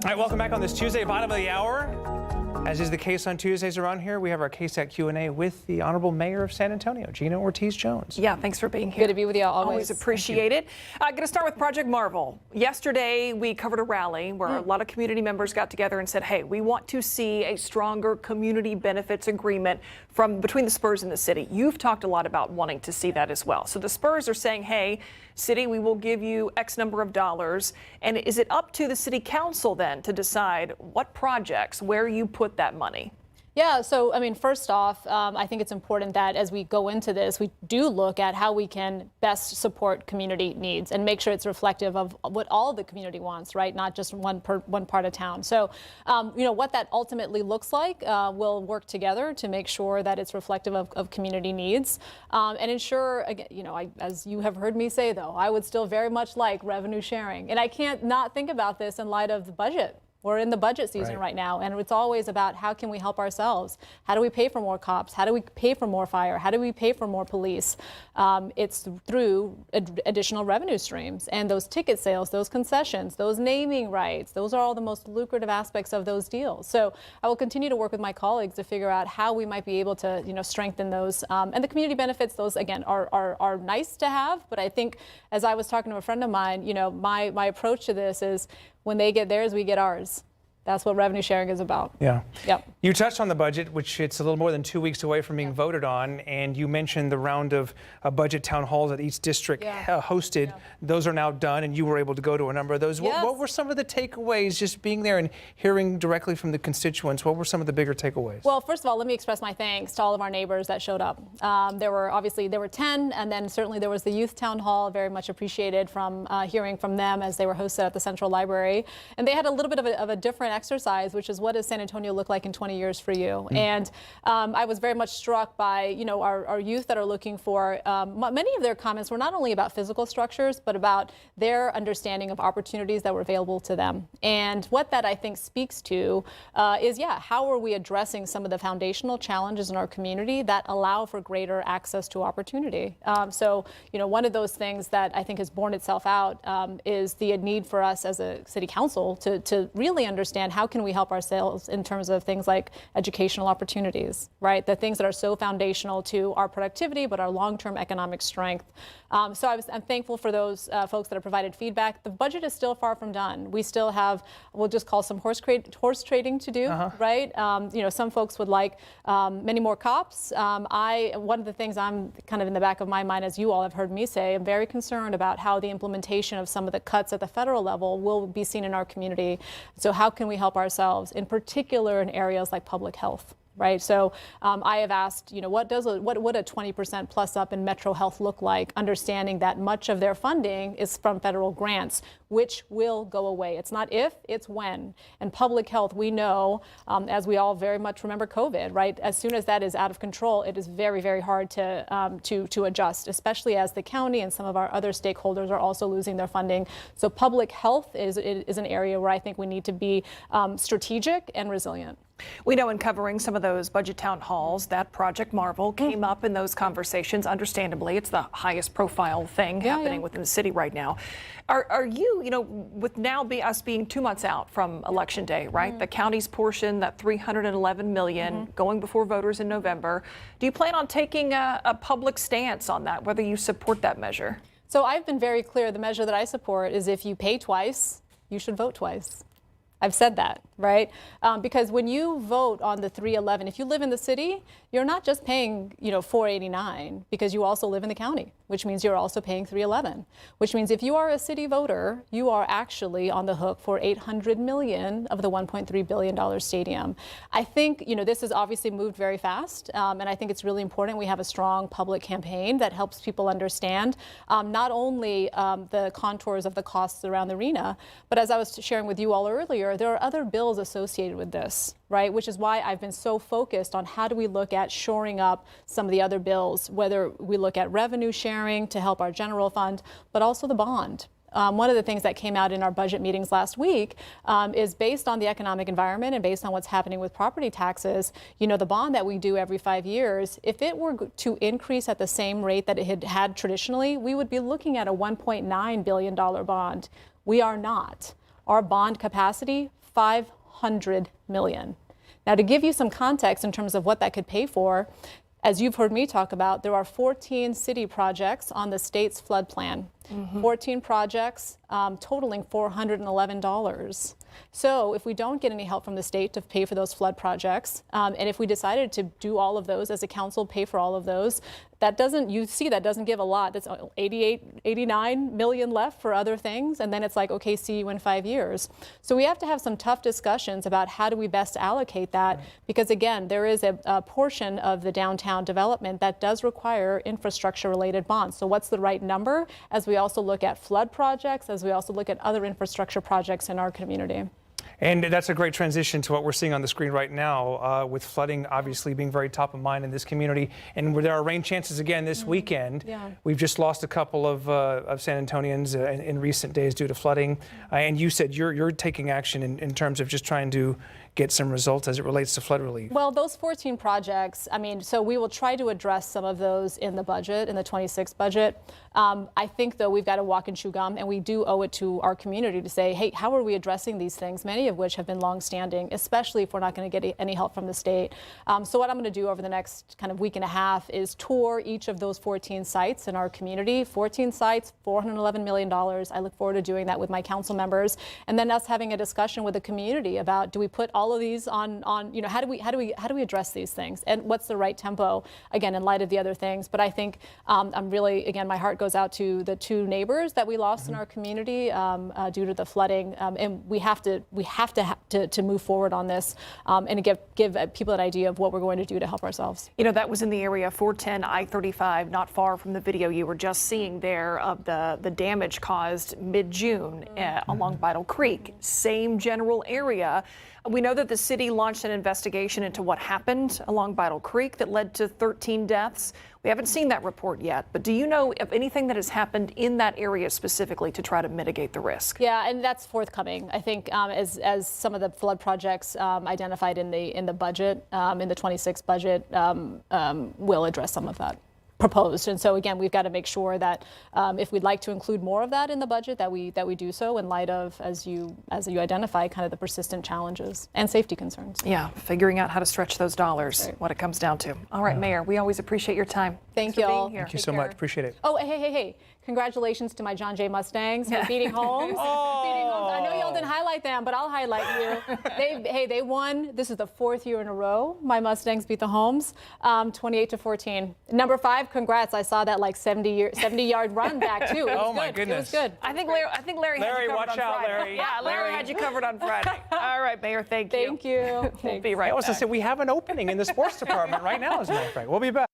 All right, welcome back on this Tuesday, bottom of the hour. As is the case on Tuesdays around here, we have our KSAT Q&A with the Honorable Mayor of San Antonio, Gina Ortiz Jones. Yeah, thanks for being here. Good to be with you all. Always appreciate it. Going to start with Project Marvel. Yesterday, we covered a rally where a lot of community members got together and said, hey, we want to see a stronger community benefits agreement between the Spurs and the city. You've talked a lot about wanting to see that as well. So the Spurs are saying, hey, city, we will give you X number of dollars. And is it up to the city council then to decide what projects, where you put that money? Yeah, so I mean, first off, I think it's important that as we go into this, we do look at how we can best support community needs and make sure it's reflective of what all the community wants, right? Not just one part of town. So, you know, what that ultimately looks like, we'll work together to make sure that it's reflective of community needs and ensure, again, you know, as you have heard me say, though, I would still very much like revenue sharing. And I can't not think about this in light of the budget. We're in the budget season right now, and it's always about how can we help ourselves? How do we pay for more cops? How do we pay for more fire? How do we pay for more police? It's through additional revenue streams, and those ticket sales, those concessions, those naming rights, those are all the most lucrative aspects of those deals. So I will continue to work with my colleagues to figure out how we might be able to, you know, strengthen those. And the community benefits, those again are nice to have, but I think as I was talking to a friend of mine, you know, my approach to this is when they get theirs, we get ours. That's what revenue sharing is about. Yeah. Yep. You touched on the budget, which it's a little more than 2 weeks away from being voted on, and you mentioned the round of budget town halls that each district hosted. Yeah. Those are now done, and you were able to go to a number of those. Yes. What were some of the takeaways, just being there and hearing directly from the constituents? What were some of the bigger takeaways? Well, first of all, let me express my thanks to all of our neighbors that showed up. There were 10, and then certainly there was the youth town hall, very much appreciated from hearing from them as they were hosted at the Central Library. And they had a little bit of a different exercise, which is what does San Antonio look like in 20 years for you? And I was very much struck by, you know, our youth that are looking for, many of their comments were not only about physical structures, but about their understanding of opportunities that were available to them. And what that I think speaks to is, how are we addressing some of the foundational challenges in our community that allow for greater access to opportunity? So, you know, one of those things that I think has borne itself out is the need for us as a city council to really understand how can we help ourselves in terms of things like educational opportunities, right? The things that are so foundational to our productivity, but our long-term economic strength. So I'm thankful for those folks that have provided feedback. The budget is still far from done. We still have, we'll just call some horse trading to do, right? You know, some folks would like many more cops. One of the things I'm kind of in the back of my mind, as you all have heard me say, I'm very concerned about how the implementation of some of the cuts at the federal level will be seen in our community. So how can we help ourselves, in particular in areas like public health? Right. So I have asked, you know, what would a 20% plus up in Metro Health look like, understanding that much of their funding is from federal grants, which will go away. It's not if, it's when. And public health, we know, as we all very much remember COVID, right? As soon as that is out of control, it is very, very hard to adjust, especially as the county and some of our other stakeholders are also losing their funding. So public health is an area where I think we need to be strategic and resilient. We know in covering some of those budget town halls that Project Marvel came up in those conversations. Understandably, it's the highest profile thing happening within the city right now. Are you, you know, with now us being 2 months out from Election Day, right? The county's portion, that $311 million going before voters in November. Do you plan on taking a public stance on that, whether you support that measure? So I've been very clear. The measure that I support is if you pay twice, you should vote twice. I've said that, right? Because when you vote on the 311, if you live in the city, you're not just paying, you know, $489 because you also live in the county, which means you're also paying $311, which means if you are a city voter, you are actually on the hook for $800 million of the $1.3 billion stadium. I think, you know, this has obviously moved very fast, and I think it's really important we have a strong public campaign that helps people understand not only the contours of the costs around the arena, but as I was sharing with you all earlier, there are other bills associated with this, right? Which is why I've been so focused on how do we look at shoring up some of the other bills, whether we look at revenue sharing to help our general fund, but also the bond. One of the things that came out in our budget meetings last week is based on the economic environment and based on what's happening with property taxes. You know, the bond that we do every 5 years, if it were to increase at the same rate that it had traditionally, we would be looking at a $1.9 billion bond. We are not. Our bond capacity, $500 million. Now, to give you some context in terms of what that could pay for, as you've heard me talk about, there are 14 city projects on the state's flood plan. 14 projects totaling $411. So if we don't get any help from the state to pay for those flood projects, and if we decided to do all of those as a council, pay for all of those, that doesn't give a lot. That's 89 million left for other things. And then it's like, okay, see you in 5 years. So we have to have some tough discussions about how do we best allocate that? Because again, there is a portion of the downtown development that does require infrastructure related bonds. So what's the right number as we also look at flood projects, as we also look at other infrastructure projects in our community? And that's a great transition to what we're seeing on the screen right now, with flooding obviously being very top of mind in this community. And where there are rain chances again this weekend. Yeah. We've We've just lost a couple of San Antonians in recent days due to flooding. And you said you're taking action in terms of just trying to get some results as it relates to flood relief. Well, those 14 projects, I mean, so we will try to address some of those in the budget, in the 26 budget. I think, though, we've got to walk and chew gum, and we do owe it to our community to say, hey, how are we addressing these things, many of which have been longstanding, especially if we're not going to get any help from the state. So what I'm going to do over the next kind of week and a half is tour each of those 14 sites in our community. 14 sites, $411 million. I look forward to doing that with my council members, and then us having a discussion with the community about, do we put all of these on how do we address these things, and what's the right tempo, again, in light of the other things. But I think I'm really, again, my heart goes out to the 2 neighbors that we lost in our community due to the flooding, and we have to move forward on this and give people an idea of what we're going to do to help ourselves. You know, that was in the area 410 I-35, not far from the video you were just seeing there of the damage caused mid-June along Vital Creek. Same general area. We know that the city launched an investigation into what happened along Vital Creek that led to 13 deaths. We haven't seen that report yet, but do you know of anything that has happened in that area specifically to try to mitigate the risk? Yeah, and that's forthcoming. I think as some of the flood projects identified in the budget, in the 26 budget, will address some of that proposed. And so again, we've got to make sure that if we'd like to include more of that in the budget, that we do so in light of, as you identify, kind of the persistent challenges and safety concerns. Yeah, figuring out how to stretch those dollars, Right. what it comes down to. All right, Mayor, we always appreciate your time. Thank Thanks for you all. being here. Thank you Take so care. much. Appreciate it. Oh, hey. Congratulations to my John Jay Mustangs for beating Holmes. Beating Holmes. I know y'all didn't highlight them, but I'll highlight you. They won. This is the 4th year in a row my Mustangs beat the Holmes, 28-14. Number 5, congrats. I saw that like 70-yard run back too. It was Oh my good. goodness. It was good. I think Larry had you covered watch on out, Friday. Larry. Yeah, Larry had you covered on Friday. All right, Mayor, thank you. Thank you. We'll be right I also back. said we have an opening in the sports department right now, as a matter of fact. We'll be back.